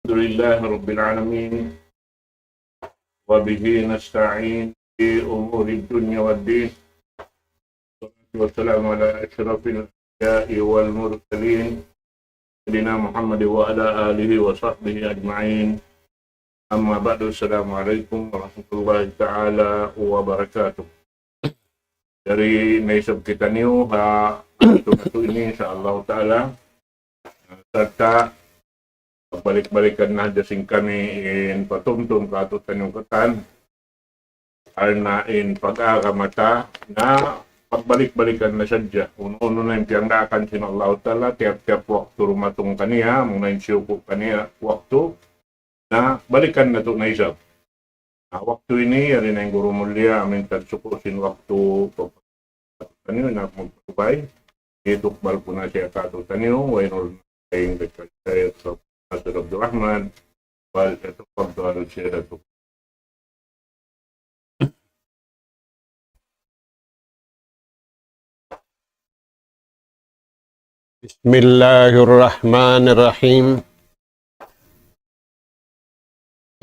الحمد لله رب العالمين وبه نستعين في أمور الدنيا والدين والصلاة والسلام على أشرف الأنبياء والمرسلين سيدنا محمد وعلى آله وصحبه أجمعين. أما بعد، السلام عليكم ورحمة الله تعالى وبركاته. Dari naisab kita niyo ito ini insyaallah ta'ala serta balik-balikan na jasing kami in patumtum katutan yung katan arnain pag-akamata na pagbalik-balikan na sadya. Uno-uno na yung piyangdakan sin Allah ta'ala tiap-tiap waktu rumatong kaniya muna yung siyuko kaniya waktu na balikan na ito na isab. Waktu ini yari na yung guru mulia amin tagsukusin waktu kaniyo na magpapay itukbal po na siya katutan niyo wainul kayong nagkakayat sa Nasir Abdul Rahman wal yatafaddalu syekh. Bismillahirrahmanirrahim.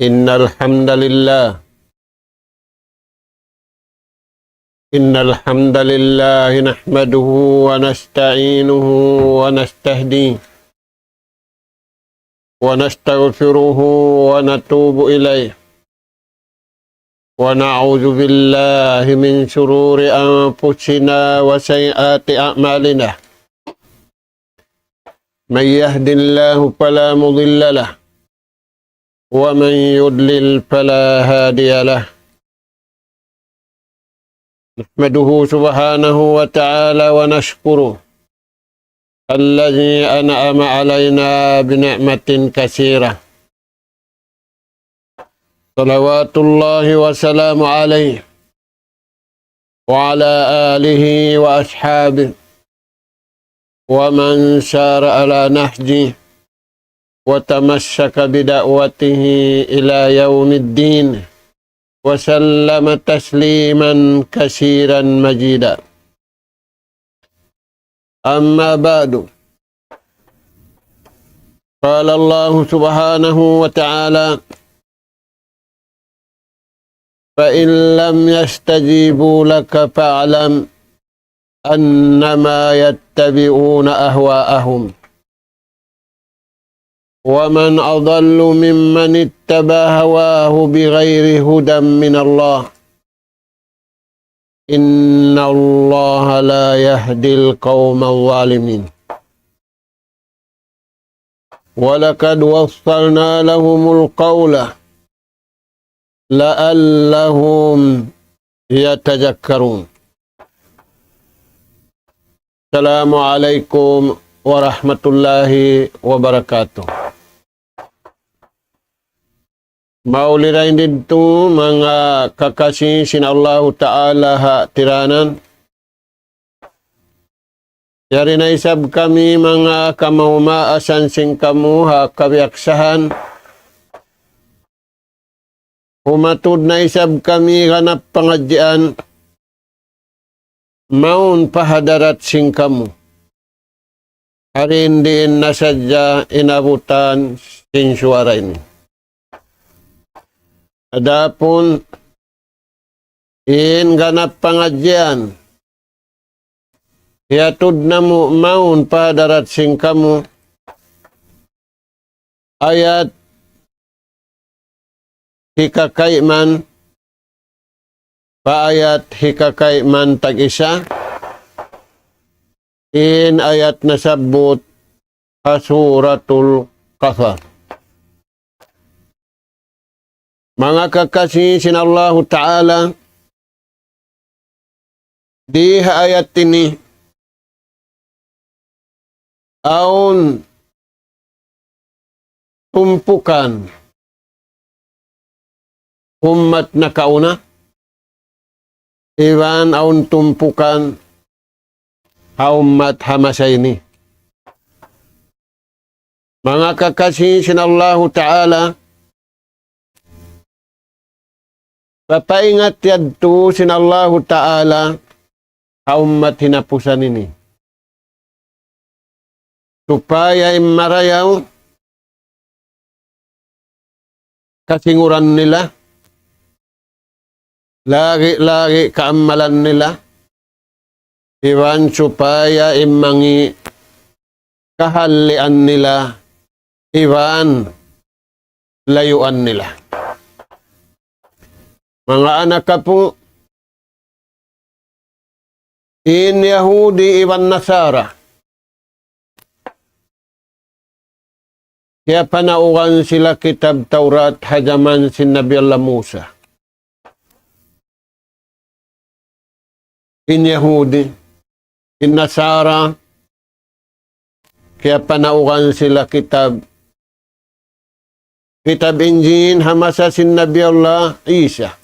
Innal hamdalillah nahmaduhu wa nasta'inuhu wa nastahdi wa nastaghfiruhu wa natubu ilayh wa na'udzu billahi min shururi anfusina wa sayyiati a'malina. Man yahdihillahu fala mudilla lahu wa man yudlil fala hadiya lahu. Nahmaduhu subhanahu wa ta'ala wa nashkuruh alladhi an'ama alayna bi ni'matin katsirah. Salawatullahi wa salamu alayhi wa ala alihi wa ashabihi wa man sara ala nahjihi wa tamassaka bida'watihi ila yaumiddin wa sallama tasliman katsiran majida. Amma ba'du. Qala Allah subhanahu wa ta'ala fa in lam yastajibu laka fa'lam annama yattabi'una ahwa'ahum wa man adallu mimman ittaba hawahu bighairi hudan min Allah inna Allah la yahdil qawmal zalimin. Wa laqad wassalna lahumul qawla la'allahum yatadhakkarun. Assalamualaikum warahmatullahi wabarakatuh. Maulidain dito mga kakasih sin Allah Ta'ala ha tiranan. Yari na isab kami mga kamahumaasan sing kamu ha kabiaksahan. Humatud na isab kami ganap pangadyan. Maun pahadarat sing kamu. Harin din nasadya inabutan sing suara ini. Adapun in ganap pangadyan hiatud na mo maun pahadarat sing kamu ayat hikakaiman paayat hikakaiman tag-isa in ayat nasabot Suratul Kahf. Mga kakasih sin Allah Ta'ala di ayat ini aun tumpukan umat na kauna iwan aun tumpukan umat hamasa ini. Mga kakasih sin Allah Ta'ala papaingat yadto sin Allah Ta'ala umat hinapusan ini. Supaya marayaw kasinguran nila, lagi-lagi kaamalan nila, iwan supaya imangi kahalian nila, iwan layuan nila. Mga anak ka po, in Yahudi iwan Nasara, kaya panaukan sila kitab Taurat hajaman sin Nabi Allah Musa. In Yahudi, in Nasara, kaya panaukan sila kitab Injil hamasa sin Nabi Allah Isa.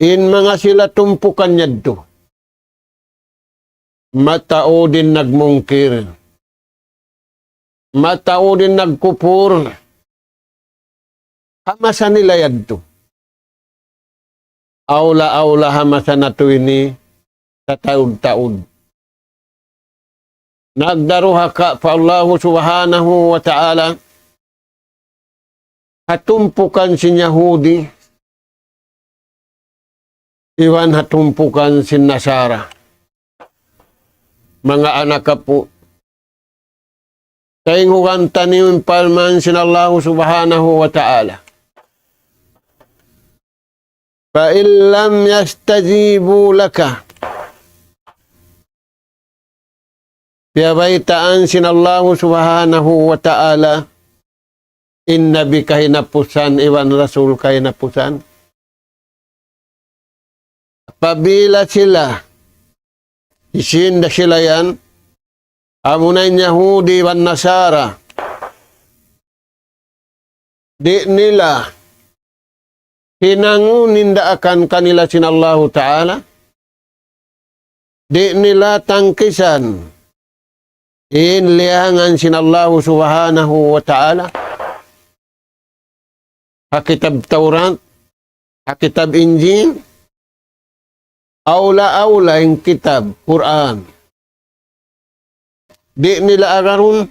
In mga sila tumpukan niya do, matao din nagmungkir, matao din nagkupur, hamasa nila yadto. Aula-aula hamasa na to ini sa taud-taud. Nagdaruha ka pa Allah subhanahu wa ta'ala, hatumpukan si Yahudi, iwan hatumpukan si Nasara. Mga anak ka po, kaingukan tanim palman sin Allah subhanahu wa ta'ala. Fa illam yastajibu laka, piyabaitaan sin Allah subhanahu wa ta'ala, in nabi kahinapusan, iwan rasul kahinapusan. Pabila sila, isinda sila yan, amunay Yahudi wan Nasara, di nila hinanguninda akan kanila sin Allah Ta'ala, di nila tangkisan, inlihangan sin Allah subhanahu wa ta'ala, hakitab Taurat, hakitab Injil, aula-aula yung kitab, Quran. Di nila agarun,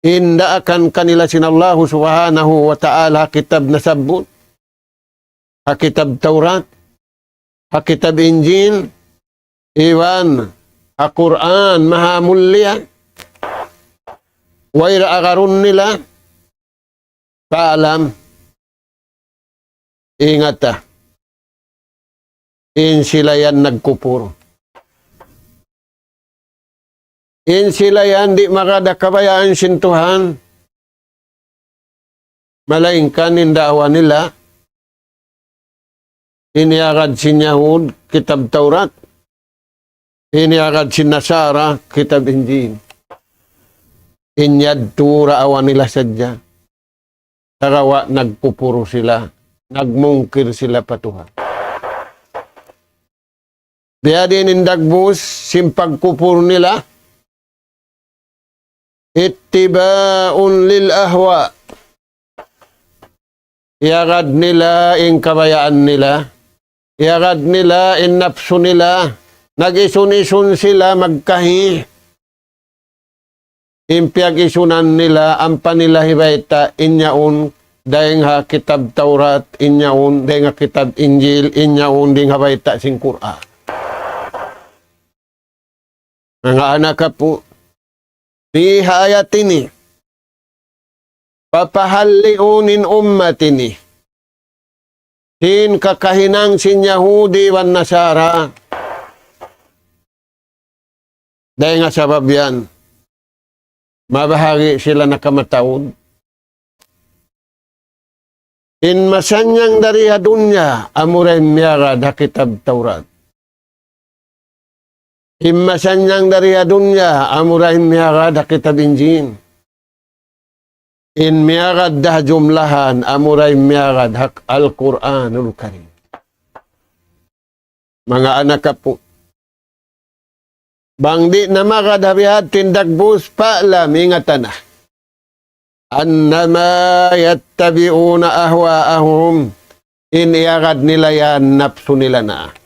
inda akan kanila sin Allah subhanahu wa ta'ala kitab na sabut, hakitab Taurat, hakitab Injil, iwan, ha-Quran, mahamulya, wayra agarun nila, paalam, ingata, in sila yan nagkupuro. In sila yan di makadakabayaan sin Tuhan. Malaingkan in daawa nila. Iniagad sin Yahud, kitab Taurat. Iniagad sin Nasara, kitab Injil. Inyad tura awa nila sadya. Tarawa nagpupuro sila. Nagmungkir sila patuhan. Diya din indagbus, simpagkupur nila, ittiba'un lil ahwa. Iagad nila in kabayaan nila, iagad nila in napso nila, nag-isun-isun sila magkahi. Impyag-isunan nila, ang panilahibayta, inyaun, dahil nga kitab Taurat, inyaun, dahil nga kitab Injil, inyaun, dahil nga bayta sing Quran. Mga anak ka po, fi hayatini, papahaliunin ummatini, sin kakahinang sin Yahudi wan Nasara, dahil nga sabab yan, mabahagi sila nakamataon. In masanyang dari dunya, amuray miyara da kitab Taurat. Immasanyang dari dunya, amuray miyagad kitab Injil. In miyagad dah jumlahan, amuray miyagad hak Al-Quranul Karim. Mga anak ka po, bangdi na makadabihad tindagbus paalam, ingatan na. Annama yattabi'una ahwa'ahum, in iyagad nila yan, napso nila na.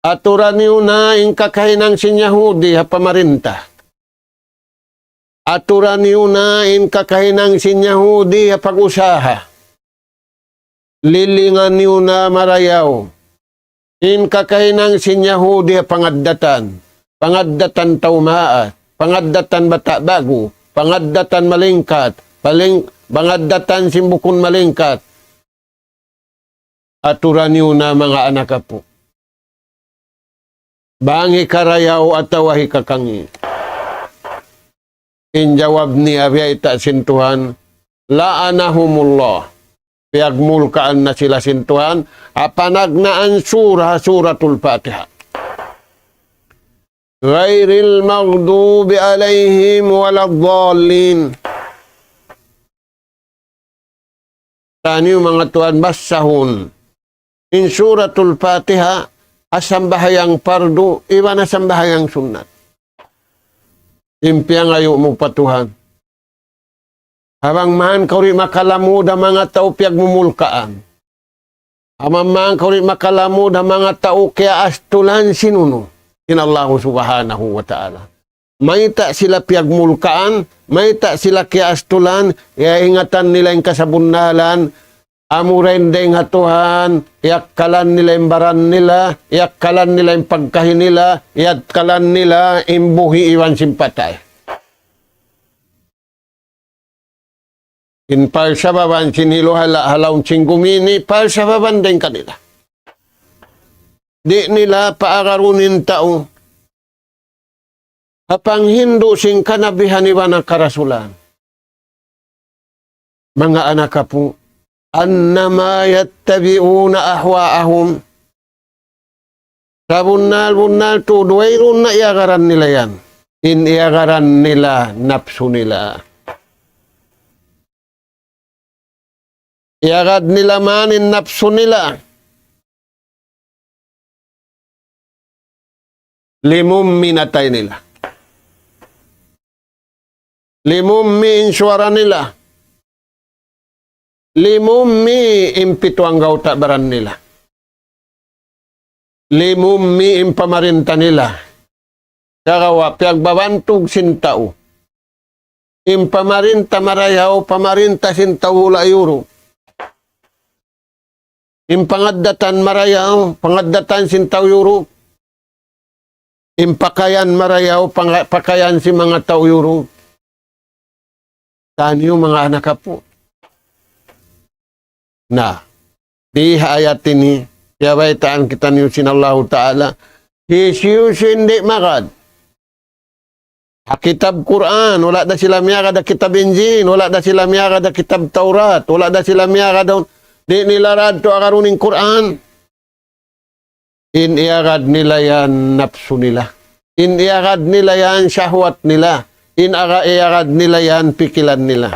Aturan niyo na yung kakahinang sin Yahudi ha pamarinta. aturan niyo na in kakahinang sin Yahudi pag-usaha. Lilingan niyo na marayaw. In kakahinang sin Yahudi pangaddatan. Pangaddatan taumaat. Pangaddatan bata bago. Pangaddatan malingkat. Pangaddatan simbukon malingkat. Aturan niyo na mga anak po. Bangi karayaw at tawahi kakangi. Injawab ni Abiyay sintuhan, la'anahumullah. Piyagmulkaan na sila sintuhan, apanagnaan suratul Fatiha. Ghairil maghdubi alayhim waladhdallin. Tani mga tuan basahun. In suratul Fatiha, asambahayang pardo, iba na sambahayang sunnat. Impiang ayo mo patuhan. Habang man kauri makalamuda mga tao piyag mumulkaan. Habang man kauri makalamuda mga tao kaya astulan sinuno. Inallahu subhanahu wa ta'ala. Maita sila piyag mulkaan, maita sila kaya astulan, kaya ingatan nila yung kasabunnalan, amurin din nga Tuhan, iakkalan nila yung baran nila, iakkalan nila yung pagkahin nila, iakkalan nila yung buhi iwan simpatay. In palsababan, sinilo halaw singgumini, palsababan din kanila. Di nila paagarunin tao. Hapang Hindu sing kanabihan iwan ang karasulan. Mga anak po, annama yattabi'una ahwa'ahum. Sa bunal to, duwayrun na iagaran nila yan. Iniagaran nila, napsu nila. Iagad nila man, napsu nila. Limummi natay nila. Limummi inswara nila. Limummi impito ang gauta baran nila. Limummi impamarinta nila. Kagawa, piagbabantog sintao. Impamarinta marayaw, pamarinta sintao layuro. Impangaddatan marayaw, pangaddatan sintao yuro. Impakayan marayaw, pakayan si mga tao yuro. Tanyo mga anak po. Na, di ayat ini, yabaitaan kita niyo sinallahu ta'ala, Yesus hindi magad. Kitab Quran, wala da sila miyagad da kitab Injil, wala da sila miyagad da kitab Taurat, wala da sila miyagad da di nila radto akaruning Quran. Iniagad nila yan napsu nila. Iniagad nila yan syahwat nila. Iniagad nila yan pikilan nila.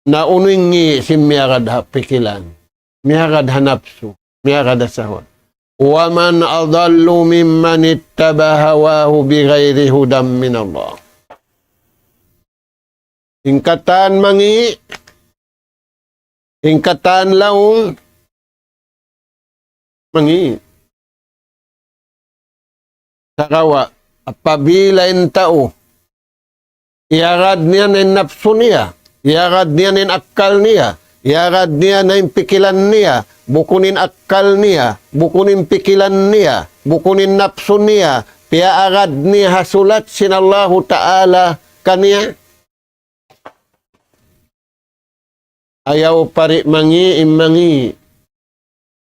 Na uningi si miyagad ha pikilan. Miyagad ha napsu. Miyagad ha syahwat. Wa man adallu mimman ittaba hawahu bighairi hudam min Allah. Ingkatan mangi. Ingkatan laung. Mangi. Sakawa, apabilain tao, iagad niya na napsu niya, iagad niya na akal niya, iagad niya na pikilan niya, bukunin akal niya, bukunin pikilan niya, bukunin napsu niya, piaagad niya hasulat sinallahu ta'ala kaniya. Ayaw pari mangi imangi,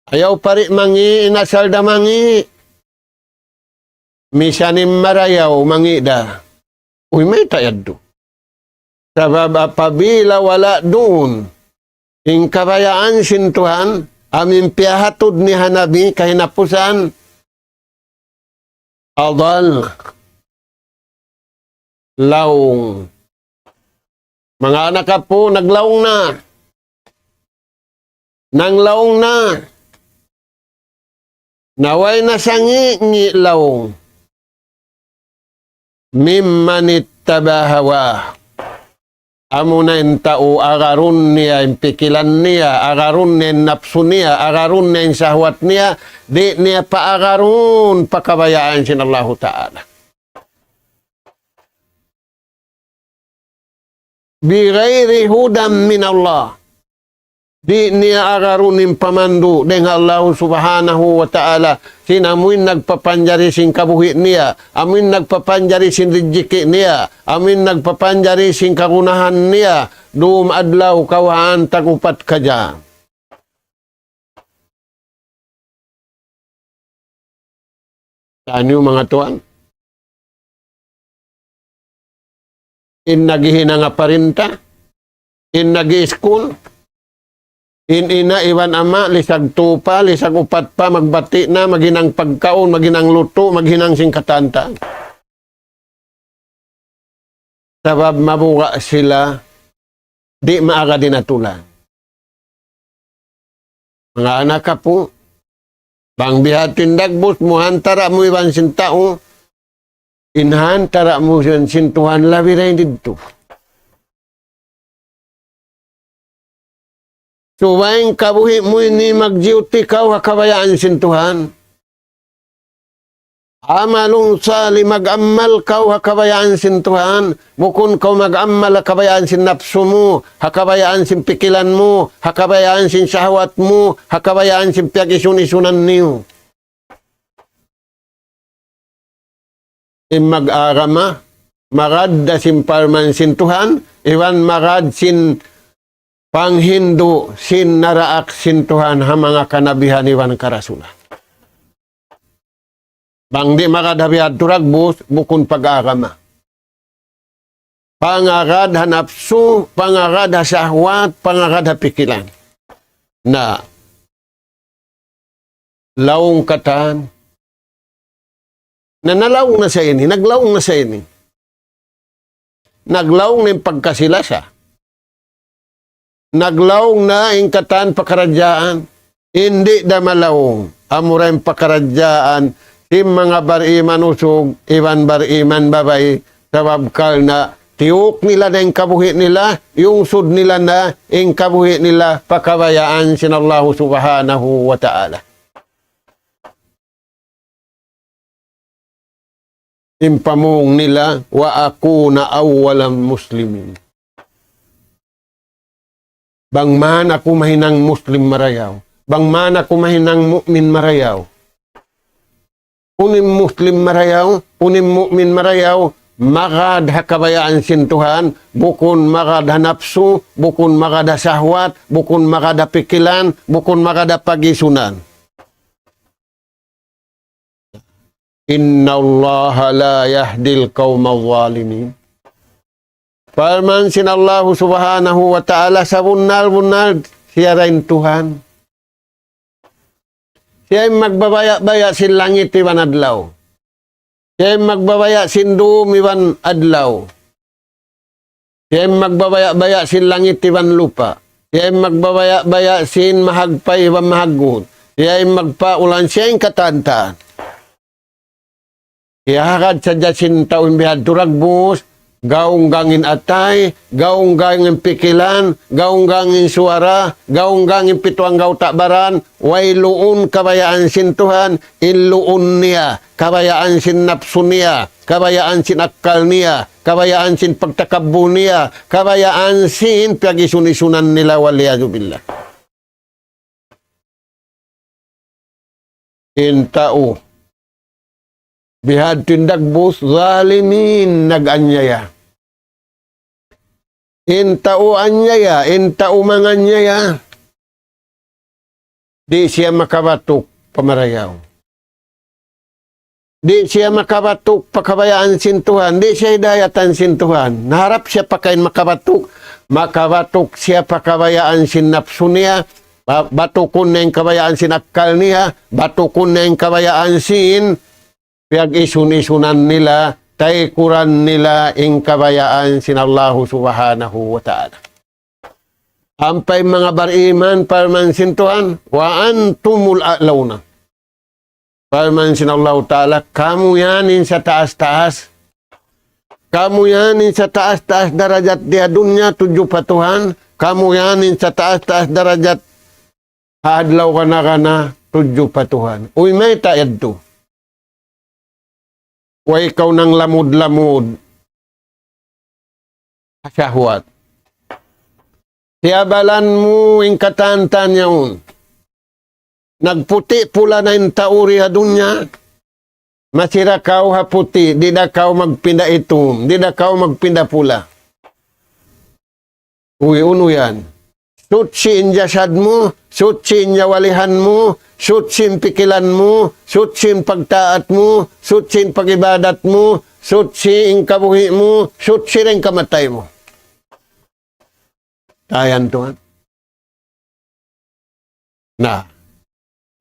ayaw pari mangi inasalda mangi, misanim marayaw mangida. Uy, may tayad do. Sabab apabila wala doon, ing kabayaan sintuhan, amin piyahatod ni Hanabi kahinapusan, adal, laung. Mga anak po, naglaung na. Nanglaung na. Naway na sangi laung. Mimman ittabahawa. Amo na yung tao, agarun niya, yung pikilan niya, agarun niya, yung napsu niya, agarun niya, yung sahwat niya, di niya paagarun, pakabayaan sinallahu ta'ala. bighairi hudam min Allah. Di niya agarunin pamandu dengan Allah subhanahu wa ta'ala. Sinamuin nagpapanjari sin kabuhi niya. Amin nagpapanjari sin rijiki niya. Amin nagpapanjari sin kagunahan niya. Dum adlaw kawahan tagupat kaja. Saan yung mga tuan? In naghihina nga parinta? In nag-i-school? In ina, iwan ama, lisag tupa, lisag upat pa, magbati na, maginang pagkaon, maginang luto, maghinang singkatanta. Sabab mabuga sila, di maaga dinatulan. Mga anak ka po, bang bihatin dagbos, muhantara mo iwan sintao, inhantara mo sintuhan, labi rin dito. Suwaing kabuhi mo ni mag-duty ka kabayaan sintuhan. Amalong sali mag-amal ka kabayaan sintuhan. Bukun ka mag-amal kabayaan sin napso mo, hakabayaan sin pikilan mo, hakabayaan sin syahwat mo, hakabayaan sin piag-isun-isunan niyo. Mag-arama, marad da sin parman sintuhan, iwan marad sin panghindu sin naraak sin Tuhan ha mga kanabihan iwan karasulan. Bang di makadabihat turagbus, bukun pag-agama. Pangarad hanapsu, pangarad ha syahwat, pangarad ha pikilan. Na laong katan, na nalaong na sa ini, naglaong na sa ini. Naglaong na yung pagkasilasa. Naglaong na ingkatan pakaradyaan, hindi da malawong. Amuray pakaradyaan, si mga bariman usog, iwan bariman babay, sababkal na tiuk nila na yung kabuhi nila, yung sud nila na yung kabuhi nila, pakabayaan sinallahu subhanahu wa ta'ala. Impamung nila, wa ako na awalang muslimin. Bang man ako mahinang Muslim marayaw. Bang man ako mahinang mu'min marayaw. Unim Muslim marayaw, unim mu'min marayaw, magad hakabayaan sintuhan, bukun magad hanapsu, bukun magad sahwat, bukun magad pikilan, bukun magad pagisunan. Inna Allah la yahdil qawma zalimin. Parman sinallahu subhanahu wa ta'ala sa bunal-bunal, siya rin Tuhan. Siya ay magbabaya-baya sin langit iwan adlaw. Siya ay magbabaya sin doom iwan adlaw. Siya ay magbabaya-baya sin langit iwan lupa. Siya ay magbabaya-baya sin mahagpay iwan mahagod. Siya ay magpaulan, siya ay katantaan. Siya hakad sa jasin taon bihad turagbus, gaung gangin atay, gaung gangin pikilan, gaung gangin suara, gaung gangin pituang gaw takbaran, way luun kabayaan sin Tuhan, iluun niya, kabayaan sin napsu niya, kabayaan sin akal niya, kabayaan sin pagtakabbu niya, kabayaan sin piagisun-isunan nila waliyadu billah. Intao, bihad tindagbus, zalimin nag-anyaya. Intao anyaya, intao manganyaya. Di siya makabatok pamarayaw. Di siya makabatok pakabayaan sin Tuhan. Di siya hidayatan sin Tuhan. Naharap siya pakain makabatok. Makabatok siya pakabayaan sin napsu niya. Batukon na yung kabayaan sin akal niya. Batukon na yung kabayaan sin piag-isun-isunan nila, taikuran nila ing kabayaan sinallahu subhanahu wa ta'ala. Ampay mga bariman, parman sintuhan, wa antumul a'lawna. Parman sinallahu ta'ala, kamu yanin sa taas-taas. Kamu yanin sa taas-taas darajat dia dunya, tujuh patuhan. Kamu yanin sa taas-taas darajat hadlaw kana tujuh patuhan. Uy, may taad to. Wa ikaw nang lamud-lamud syahwat. Tiyabalan mo yung katantan yaon. Nagputi pula na yung tauri hadunya. Masira kau haputi, di da kau magpinda itum, di da kau magpinda pula. Uy, uno yan. Sutsi injasad mo, sutsi inyawalihan mo, sutsi pikilan mo, sutsi pagtaat mo, sutsi pagibadat mo, sutsi kabuhi mo, sutsi rin kamatay mo. Tayan Tuhan. Nah,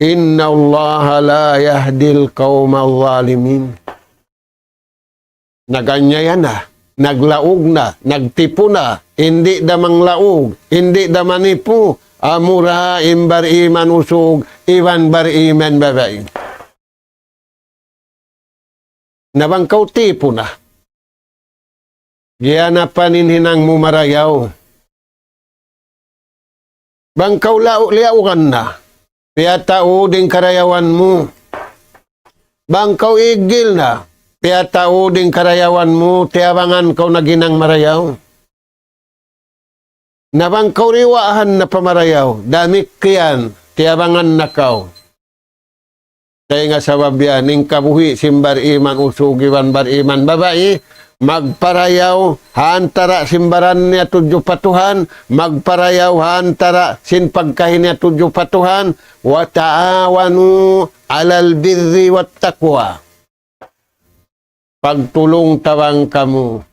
Inna Allah la yahdil qawma zalimin. Naganyayan na, naglaog na, nagtipo na, hindi da manglaog, hindi da manipu, amura imbar iman usog, iwan bar iman babae. Nabangkaw tipo na. Giyana paninhinang mo marayaw. Bangkaw liaukan na. Kaya tao din karayawan mo. Bangkaw igil na. Kaya tao din karayawan mo. Tiyabangan kau na ginang marayaw. Nabangkaw riwaahan na pamarayaw. Damik kiyan. Tiyabangan na kau. Kaya nga sa babyan, ning kabuhi simbar iman usugiwan bar iman babae, magparayaw hantara simbaran niya tudyo patuhan, magparayaw hantara sin pagkahin niya tudyo patuhan, wa taawanu alal birri wat taqwa. Pagtulong tawang kamu,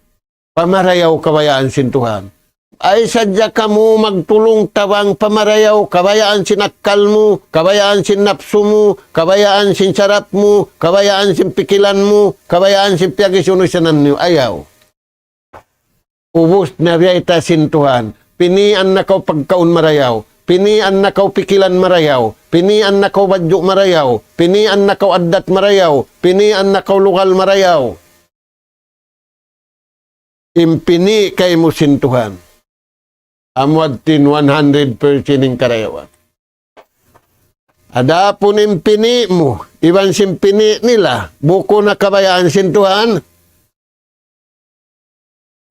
pamarayaw kabayaan sin Tuhan. Ay sadya kamu magtulong tawang pamarayaw, kabayaan sinakal mo, kabayaan sin napsu mo, kabayaan sin sarap mo, kabayaan sin pikilan mo, kabayaan sin piyagisunusanan niyo, ayaw. Ubus na biyayta sin Tuhan, pinian na kau pagkaun marayaw, pinian na kau pikilan marayaw, pinian na kau badyo marayaw, pinian na kau addat marayaw, pinian na kau lugal marayaw. Impini kay mo sin Tuhan. Amwad tin 100% ng karayawan. Ada po nimpini mo, iban simpini nila, buko na kabayaan sin Tuhan,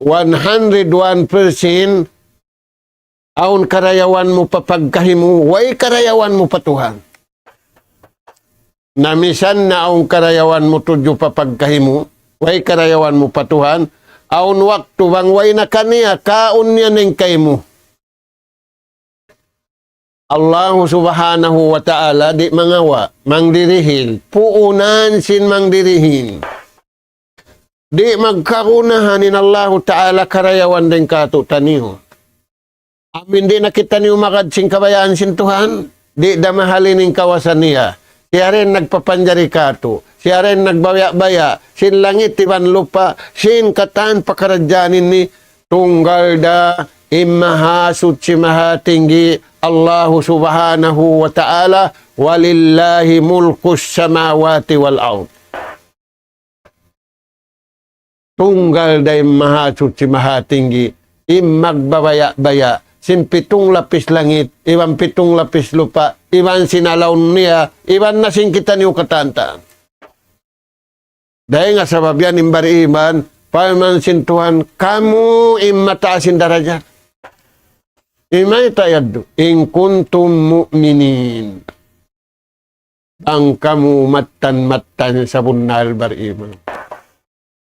101% aun karayawan mo papagkahimu, way karayawan mo patuhan. Namisan na aun karayawan mo tudyo papagkahimu, way karayawan mo patuhan, aun waktu bang way na kaniya, kaun niya ng kaymo. Allah subhanahu wa ta'ala di mangawa, mangdirihil, puunan sin mangdirihin. Di magkarunahanin Allah ta'ala karayawan din kato taniyo. Amin di nakita niyo makad sin kabayaan sin Tuhan, di da mahalin ng kawasan niya. Siya rin nagpapanjari kato, siya rin nagbaya-baya, sin langit tiban lupa, sin katan pakaradyanin ni tunggal da immaha suci maha tinggi Allah subhanahu wa ta'ala walillahi mulkus samawati wal ard. Tunggal day maha suci maha tinggi magbabaya-baya sin pitong lapis langit iban pitong lapis lupa iban sinalaw niya iban na sin kita niyo katanta. Dahil nga sa babyan imbari iman paman sin Tuhan kamu imataasin darajat. Imay tayad, in kuntum mu'minin. Ang kamu matan-matan sa bunal bariman.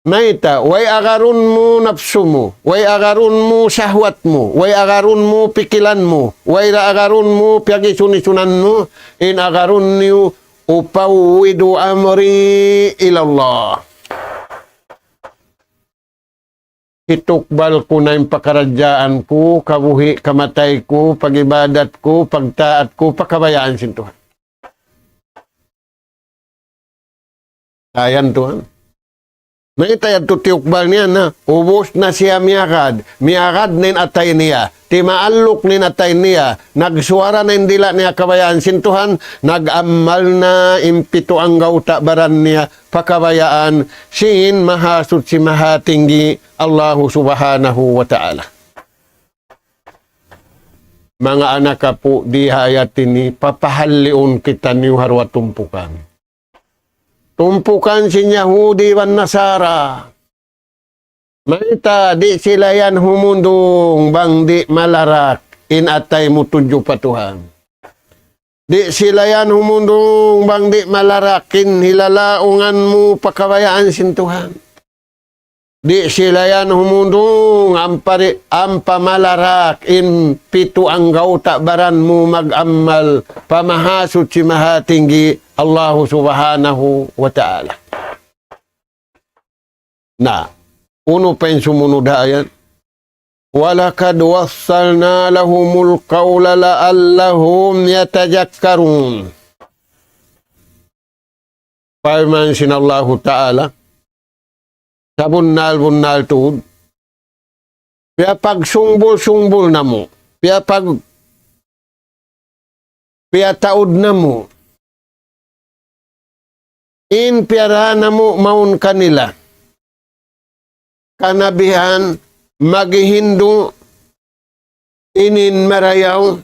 Maita, way agarun mo napsu mo, way agarun mo sahwat mo, way agarun mo pikilan mo, way agarun mo piagisunisunan mo, in agarun niyo upawidu amri ilallah. Itukbal ko na yung pakaradyaan ko, kabuhi, kamatay ko, pagibadat ko, pagtaat ko, pakabayaan sin Tuhan. Ayan Tuhan. Naitayad to tiukbal niya na, ubos na siya miyakad nin atay niya, timaalok nin atay niya, nagsuara na indila niya kabayaan sin Tuhan, nagamal na impito ang gauta baran niya, pakabayaan sin mahasud si mahatinggi Allah subhanahu wa ta'ala. Mga anak ka po, di hayat ini, papahaliun kita niyo harwa tumpukan. Tumpukan si Yahudi wan Nasara. Maita, di sila yan humundong bang di malarak. inatay mo tudyo patuhan. Di sila yan humundong bang di malarakin, hilalaungan mo pakabayaan sintuhan. Di sila yan humundong ampamalarak in pitu ang gauta baran mo mag-amal pamahasot si mahatinggi Allah subhanahu wa ta'ala. Na, uno pa yung sumunod ayan. Walakad wassalna lahumul qawla la'allahum yatajakkarun. Firman sinallahu ta'ala, sa bunal-bunal tuod, piya pag sungbol-sungbol na mo, piya taod na mo, in piyara na mo maun kanila, kanabihan, magihindo, inin marayaw,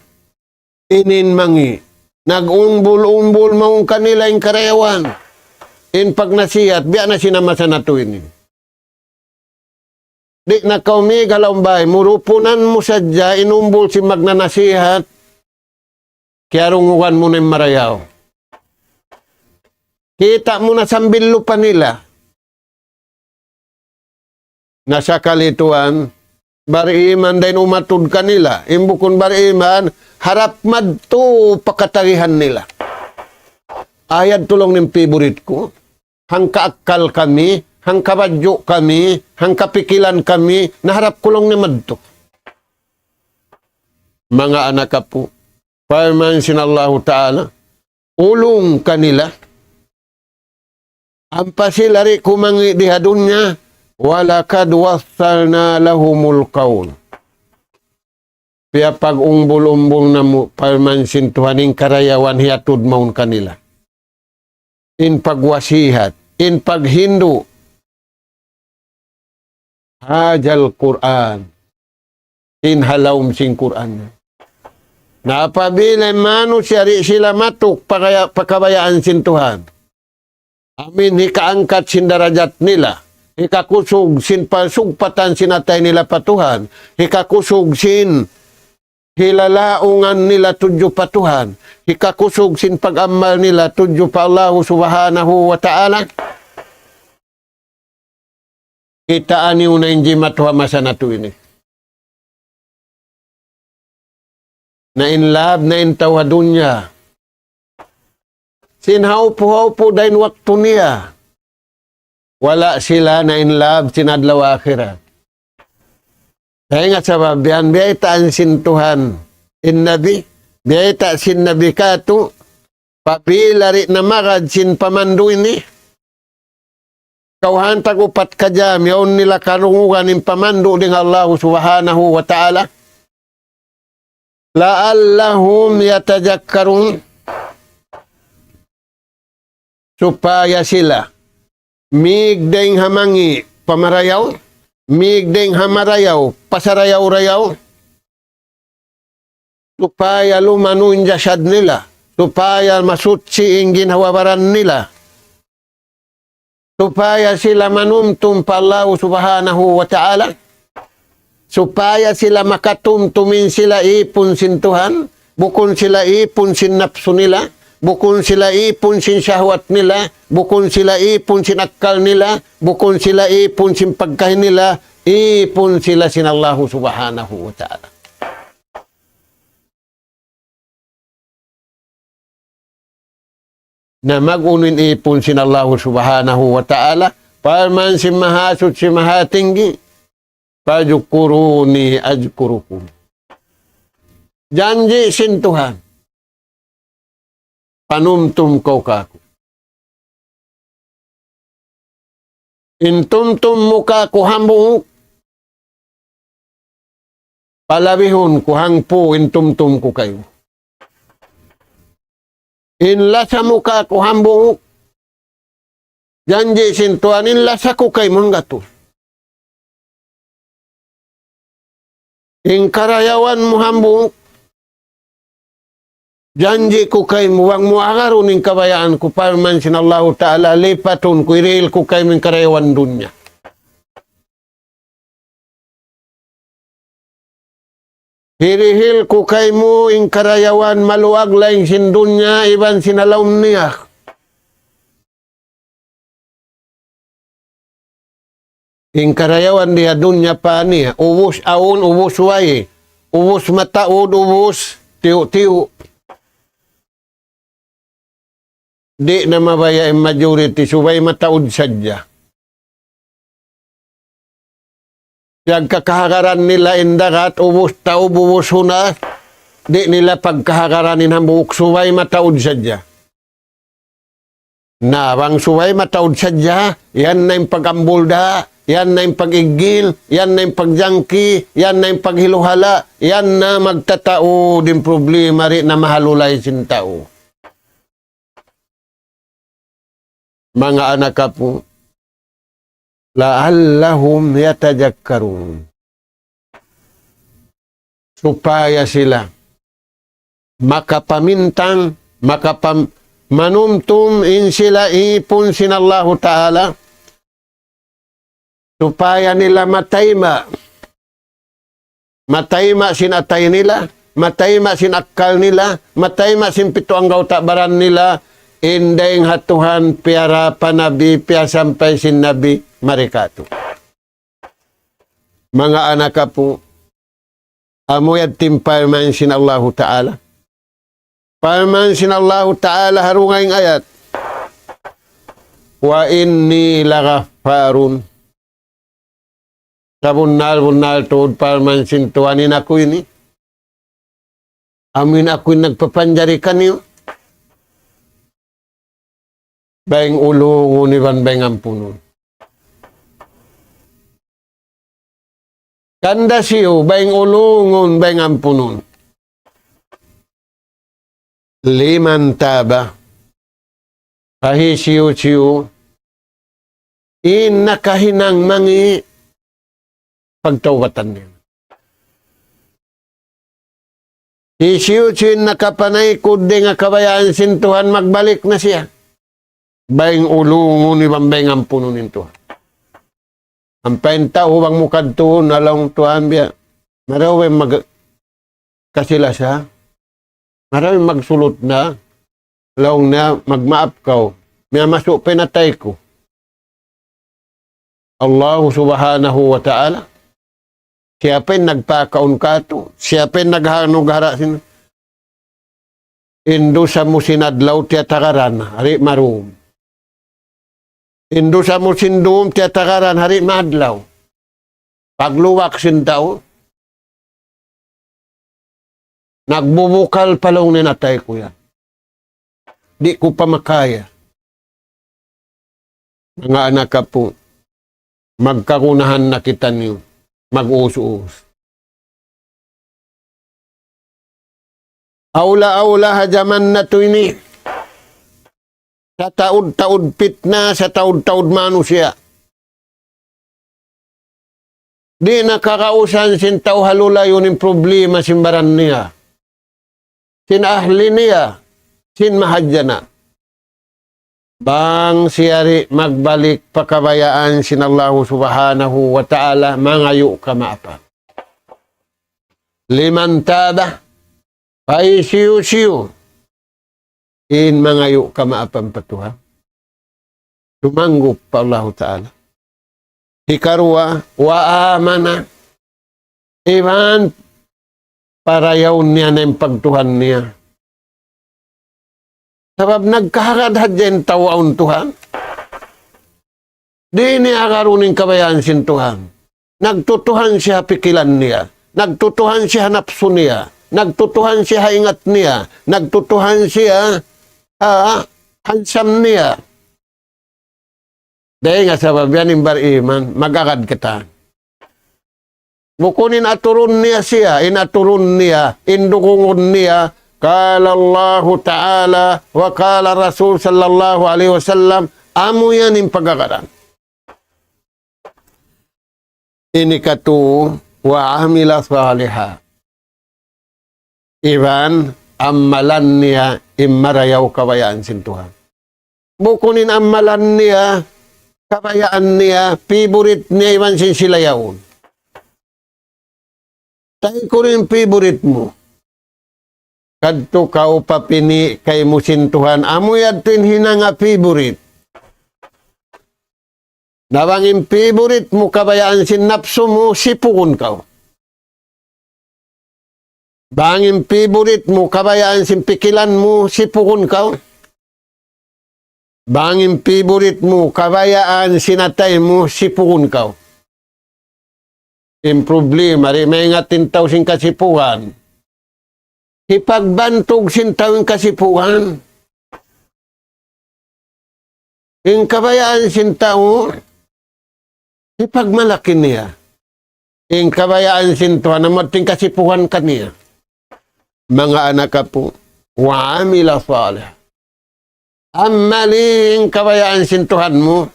inin mangi. Nag-umbol-umbol maung kanila yung karayawan. In pag nasiyat, biya na sinamasa na to ini. Di na kaumi galambay, murupunan mo sadya, inumbol si magnanasihat, kaya rungugan mo na yung marayaw. Kita mo na sambil lupa nila. Nasa kalituan, bariiman din umatud kanila. Imbukon bariiman, harap madto pakatarihan nila. Ayad tulong ng favorite ko. Hang kaakal kami, hang kabadyo kami, hang kapikilan kami, naharap ko lang ni madto. Mga anak ka po, firman sinallahu ta'ala, ulong kanila. Ang pasilari kumangi dihadun niya, walakad wassalna lahumul qawl. Piya pag umbol-umbol na mo, parmansin tuhaning karayawan hiatud maun kanila. In pagwasihat, in paghindu, hajal Quran, in halawm sing Quran. Napabila manu syari sila matuk pakabayaan sin Tuhan. Amin hikaangkat sin darajat nila. Hikakusog sin pasugpatan sinatay nila patuhan. Hikakusog sin hilalaungan nila tudyo patuhan. Hikakusog sin pag-amal nila tudyo pa Allah subhanahu wa ta'ala. Kita ani una inji matuha masa na to ini. Na in love na in tawa dunya. Sinhaupo-haupo dahin waktu niya. Wala sila na in love sinadlaw akhirat. Kaya nga sa babian, biyay taan sin Tuhan. In nabi, biyay ta sin nabi kato. Papilari na magad sin pamandu ini. Kauhan tagupat ka jam, yaon nila karungugan in pamandu ng Allah subhanahu wa ta'ala. La'allahum yatajakkarun. Supaya sila migdeng hamangi pamarayaw, migdeng hamarayaw, pasarayaw-rayaw, supaya lumanuin jasad nila, supaya masutsi ang ginawabaran nila, supaya sila manumtum pa Allah subhanahu wa ta'ala, supaya sila makatumtumin sila ipon sin Tuhan, bukon sila ipon sin napso nila, bukon sila ipon sin syahwat nila, bukon sila ipon sin akal nila, bukon sila ipon sin pagkain nila, ipon sila sin Allah subhanahu wa ta'ala. Na magunin ipon sin Allah subhanahu wa ta'ala, parman si mahasot si mahatinggi, pajukuruni ajkurukum. Janji sin Tuhan. Panumtum kau kaku. Intumtum muka ku hambung. Palabihun ku hangpu intumtum ku kayo. Inlasa muka ku hambung. Janji sintuan inlasa ku kayo manggatu. Ingkarayawan mu hambung. Janji ko kay muwang muagaron ng kabayaan ko parman sinallahu ta'ala lipatun ko iril ko kay min karayawan dunya. Hirihil ko kay mo, ing karayawan maluag laing sindunya, iban sinalaw niya. Ing karayawan diha dunya pa niya, ubos aon, ubos way, ubos mataod, ubos tiyo-tiyo. Di na mabaya ang majority, subay mataod sadya. Yang kakahagaran nila indagat, ubos tao, ubos hunas, di nila pagkahagaranin ang buhok, subay mataod sadya. Na, bang subay mataod sadya, yan na yung pag-ambulda, yan na yung pag-igil, yan na yung pagjangki, yan na yung paghiluhala, yan na magtatao din problema rin na mahalulay sin tao. Mga anak ka po, la'allahum yatajakkarun. Supaya sila makapamintang, manumtum in sila ipon sinallahu ta'ala, supaya nila matayma sinatay nila, matayma sinakal nila, matayma sin pito ang gautabaran nila, indeng hatuhan piara panabi pia sampai sin nabi marikato. Mga anak ka po, amoy at timpay man sin Allahu Ta'ala. Paman sin Allahu Ta'ala harungay ayat. Wa inni lagafarun. Sa bunal tuod paman sin tuwanin ako ini. Amin ako'y nagpapanjari kanyo. Baing ulungon iban baing ampunon. Kanda siyo, baing ulungon baing ampunon. Liman taba. Pahisiyo-siyo. Inakahinang mangi pagtawatan niya. Isiyo-siyo nakapanay kundi nga kabayaan sintuhan magbalik na siya. Baing ulungon ni bambay ang puno nito. Ang penta ubang mukad to nalang tuhan biya. Marawin kasila siya. Marawin magsulot na. Laong na magmaap ka. May masuk pinatay ko. Allah subhanahu wa ta'ala. Siya pa'y nagpakaon ka to. Siya pa'y naghanugara sin. Indo sa musinadlaw tiya takaran. Hari marum. Indo sa mo sindum tiyatakaran hari madlaw. Pagluwak sindaw. Nagbubukal palong ninatay ko yan. Di ko pa makaya. Mga anak ka po, magkakunahan na kita niyo. Mag-uus-uus. Aula-aula hajaman na to ini. Sa taod-taod pitna, sa taod-taod manusia. Di nakakausan sin tao halula yun yung problema simbaran niya. Sin ahli niya, sin mahadjana. Bang siyari magbalik pakabayaan sin Allah subhanahu wa ta'ala, mangayo ka maapa. Liman tada, paisiyo-siyo. In mangayo ka maapang patuha. Tumanggop pa Allah Ta'ala. Hikarwa, wa amana. Iman, parayaw niya na yung pagtuhan niya. Sabab nagkahagad dyan tawaon Tuhan. Di niya karuning kabayaan sin Tuhan. Nagtutuhan siya pikilan niya. Nagtutuhan siya napso niya. Nagtutuhan siya ingat niya. Nagtutuhan siya hansam niya. Dahil nga sabab yan yung bariman, magagad kita. Bukunin aturun niya siya, inaturun niya, indukungon niya, kala Allah Ta'ala, wa kala Rasul sallallahu alaihi wasallam, amo yan yung pagkakaran. Ini katu, wa amila saliha. Iban, amalan niya, imarayaw kabayaan sin Tuhan. Bukunin amalan niya, kabayaan niya, favorite niya, iban sin silayawon. Tayo ko rin favorite mo. Kadto ka o papini kay mo sintuhan. Amo yadto hina nga favorite. Nawangin favorite mo kabayaan sinapso mo, sipukon ka. Bangin favorite mo kabayaan simpikilan mo, sipukon ka. Bangin favorite mo kabayaan sinatay mo, sipukon ka. Yung problema, may nga 10,000 kasipuan. Ipagbantog sintawin kasipuan. Yung kabayaan sintaw, ipagmalaki niya. Yung kabayaan sintaw, namating kasipuan kaniya. Mga anak ka po, wa'amila salih. Ang maling kabayaan sintuhan mo,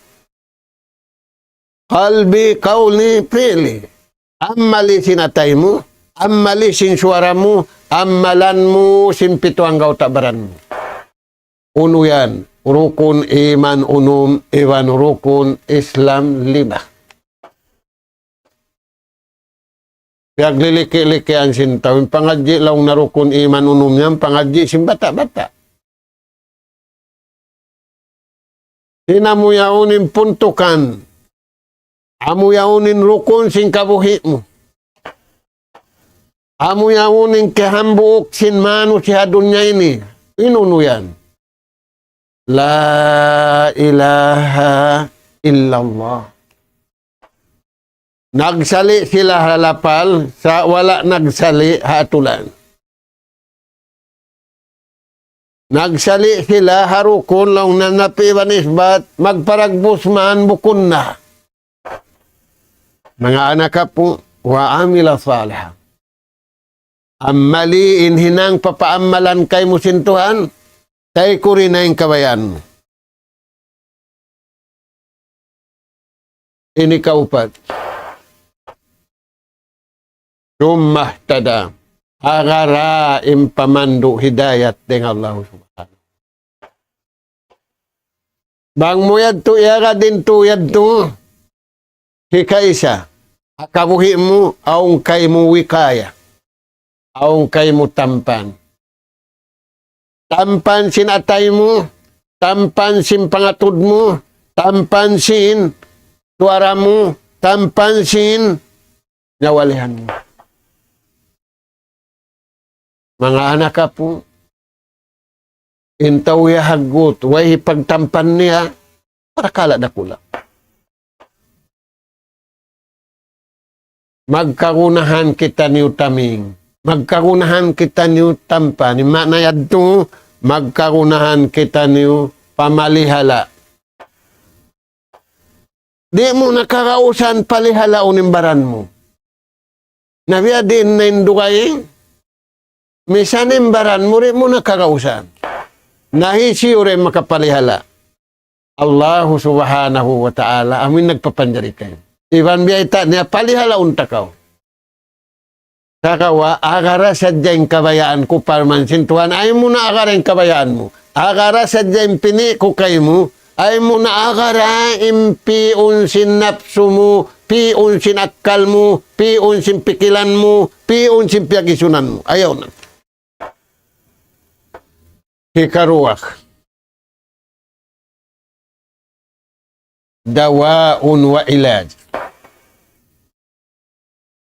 kalbi, kauli, pili. Ang mali sinatay mo, ang mali sinsuara mo, ang malan mo, simpito ang gautabaran mo. Uno yan, rukun iman unum, iwan rukun Islam 5. Piagliliki-liki ang sintaw, pangadji lang na rukun iman unum yan, pangadji simbata-bata. Sinamuyaunin puntukan, amuyaunin rukun sing kabuhi mo. Amuyaunin kehambuok sin manu si dunya ini. Inuno yan. La ilaha illallah. Nagsali sila halapal, sa wala nagsali hatulan. Nagsali sila harukon lang na napiwan isbat, magparagbus man bukun na. Mga anak ka po, wa'amila salih. Ang maliin hinang papaamalan kay mo sintuhan, tayo ko rin na yung kabayan mo. Ini kaupat. Sumahtada. Agara impamandu hidayat dengan Allah subhanahu. Bang mo yadto, iara din to yadto. Hika isa. Akabuhi mo, aung kay mo wikaya. Aung kay mo tampan. Tampan sin atay mo, tampan sin pangatud mo, tampan sin tuara mo, tampan sin nyawalihan mo. Mga anak ka po, intaw ya hagot, way pagtampan niya, para kala na kula. Magkagunahan kita ni utaming. Magkagunahan kita ni utampa. Ni manayad to, magkagunahan kita ni pamalihala. Di mo nakarausan palihala unimbaran mo. Nabiya din na indukay. Misan imbaran mo rin mo nakarausan. Nahisi rin makapalihala. Allah subhanahu wa ta'ala amin nagpapanjari kayo. Iban biya ita niya palihala untakaw. Sakawa, agara sadyang kabayaan ko parman sintuhan. Ay mo na agara yung kabayaan mo. Agara sadyang pini ko kayo mo. Ay mo na agara impiun sin napso mo. Piun sin akal mo. Piun sin pikilan mo. Piun sin piyagisunan mo. Ayaw na. Hikaruak. Dawaun wa ilaj.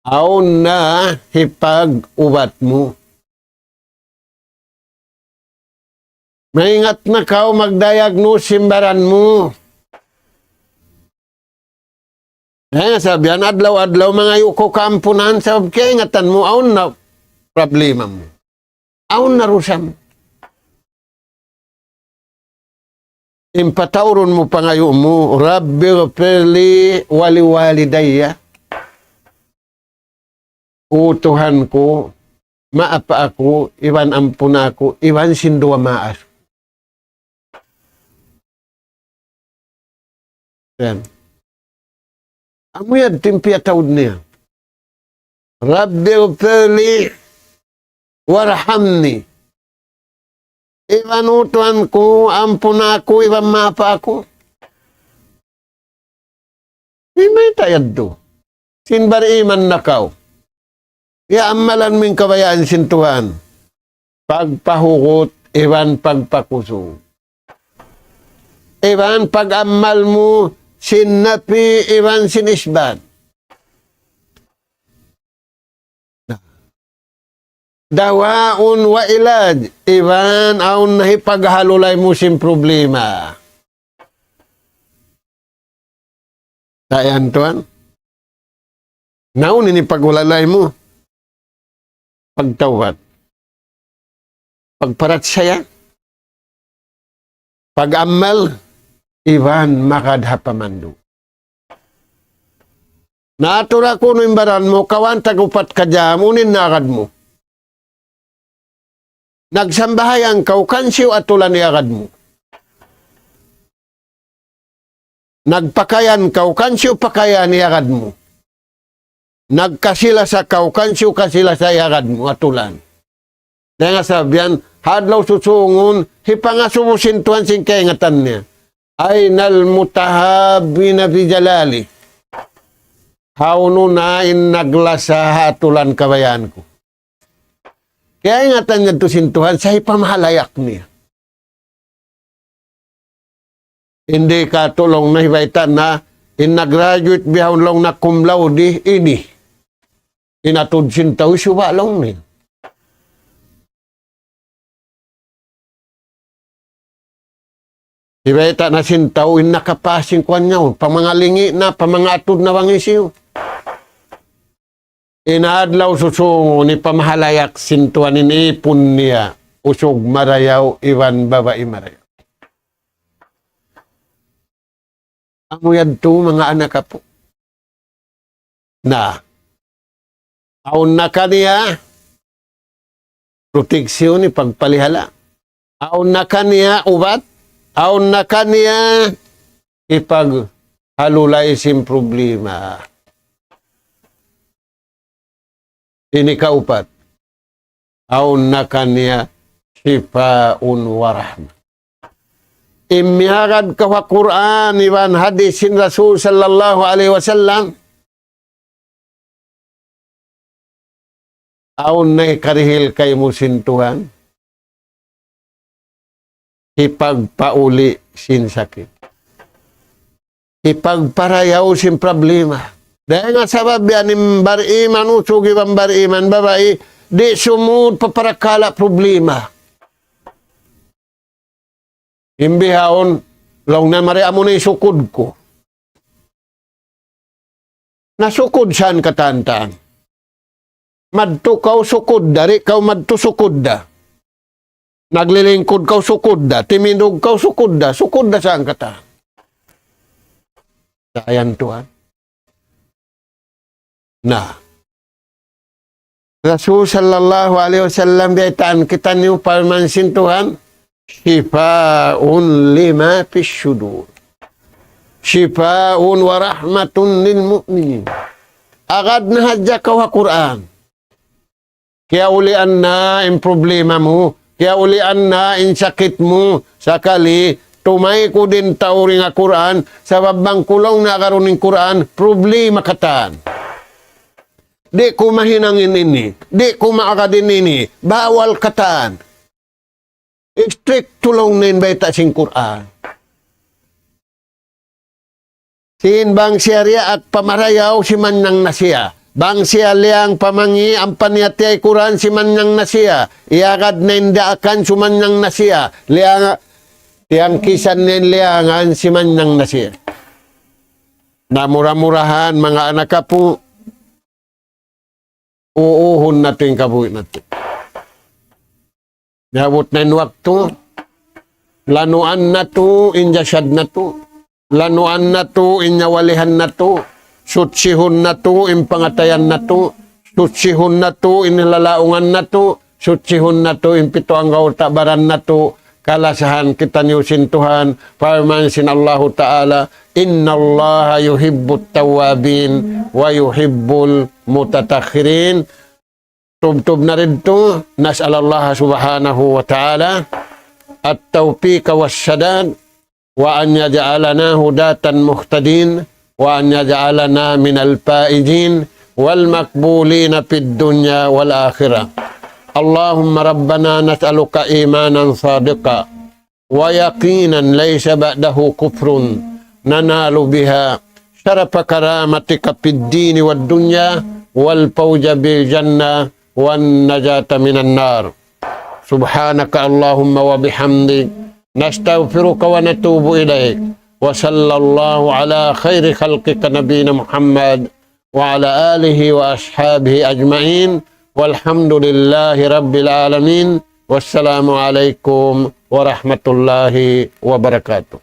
Aun na hipag-ubat mo. Maingat na kao mag-diagnose simbaran mo. Kaya sabihan, adlaw-adlaw mga yuko kampunan, sabab kaya ingatan mo, aun na problema mo. Aun na rusam. Impatauron mo pangayo mo, Rabbi gfirli wali-walidayya. O Tuhan ko, maapa ako, iwan ampun ako, iwan sindua maas. Yan. Amo yan, timpiya taod niya. Rabbi gfirli warhamni. Iwan o Tuhan ko, ampun ako, iwan maapa ako. May tayad do. Sinbar iman na kao. Iamalan mo yung kabayaan sintuhan. Pagpahukot, iwan pagpakusog. Iwan pag-amal mo, sinapi, iwan sinisbad. Dawaun wa ilad, iwan aun nahipaghalulay mo sin problema. Tayan tuan. Naun ini pagwalalay mo. Pagtawad. Pagparat saya. Pag-amal, iwan makadhapamandu. Natura ko no imbaran mo, kawan tagupat ka dyan, unin nakad mo. Nagsambahayan ka, kansiw at tulan iagad mo. Nagpakayan ka, kansiw pakayan iagad mo. Nagkasila sa ka, kansiw kasila sa iagad mo at tulan. Dahil nga sabihan, hadlaw susungon, hipangasubusin tuhan sing kaingatan niya. Ay nalmutahabi na bijalali. Hauno na inaglasa hatulan kabayan ko. Kaya ingatan niya to sintuhan sa ipamahalayak niya. Hindi ka tulong na hibaitan na in-graduate bihon lang na cum laude ini. Inatud sintaw, suwa lang niya. Hibaita na sintaw, nakapasing kwan niya. Pamangalingi na, pamangatod na wangisiw. Inaadlaw susungo ni pamahalayak sintuan ipon niya. Usog marayaw, iwan babae marayaw. Ang uyad to, mga anak po. Na, aun na kaniya, proteksyon ni pagpalihala. Aun na kaniya, ubat. Aun na kaniya, ipaghalulay sim problema. Ini kaupat. Aun na kaniya, sifaun warahma. Imyagad ka wa Quran, iwan hadisin Rasul sallallahu alaihi wasallam. Aun na ikarihil kay musintuhan. Ipagpauli sin sakit. Ipagparayaw sin problema. Dahil nga sabab yan, bariman, usugi bang bariman, babae, di sumud paparakala problema. Imbihawon, long na maria mo na isukod ko. Nasukod saan katantaan? Madto kaw sukod da, ri kaw madto sukod da. Naglilingkod kaw sukod da, timindog kaw sukod da saan katantaan? Sayan tuhan. Nah, Rasul sallallahu alaihi wasallam biaitan kita niyo parmansin Tuhan, shifaun lima fis syudur. Shifaun wa rahmatun lil mu'minin. Agad na hadya ka wa Quran. Kaya ulian na in problema mo, kaya ulian na in sakit mo, sakali tumay ko din tauring nga Quran, sa babang kulong na karuning Quran, problema katan. Di ko mahinangin ini. Di ko maakadin ini. Bawal katan. Strict tulong na inbaita sing Quran. Sin bang siya at pamarayaw si Manyang Nasya. Bang siya liang pamangi ang paniatay Quran si Manyang Nasya. Iagad na indaakan si Manyang Nasya. Liang kisan na liangan si Manyang Nasya. Namura-murahan mga anak ka po. Uuhon natin kabuhi natin. Nabot na yung wakto. Lanuan na to, injasyad na to. Lanuan na to, inyawalihan na to. Sutsihon na to, impangatayan na to. Sutsihon na to, inilalaungan na to. Sutsihon na to, impito ang kautabaran na to. Kalasahan kita niyusin Tuhan. Parmansin Allahu Ta'ala. Inna Allah yuhibbut tawabin wa yuhibbul mutatakhirin. Tub-tub na rin ito. Nas'al Allah subhanahu wa ta'ala at-tawfiq wa sadad wa an yaj'alana hudatan muhtadin wa an yaj'alana minal faizin والمقبولين في الدنيا والآخرة. اللهم ربنا نسألك إيمانا صادقا ويقينا ليس بعده كفر ننال بها شرف كرامتك في الدين والدنيا والفوز بالجنة والنجاة من النار. سبحانك اللهم وبحمدك نستغفرك ونتوب إليك. وصلى الله على خير خلقك نبينا محمد وعلى آله وأصحابه أجمعين والحمد لله رب العالمين. والسلام عليكم ورحمة الله وبركاته.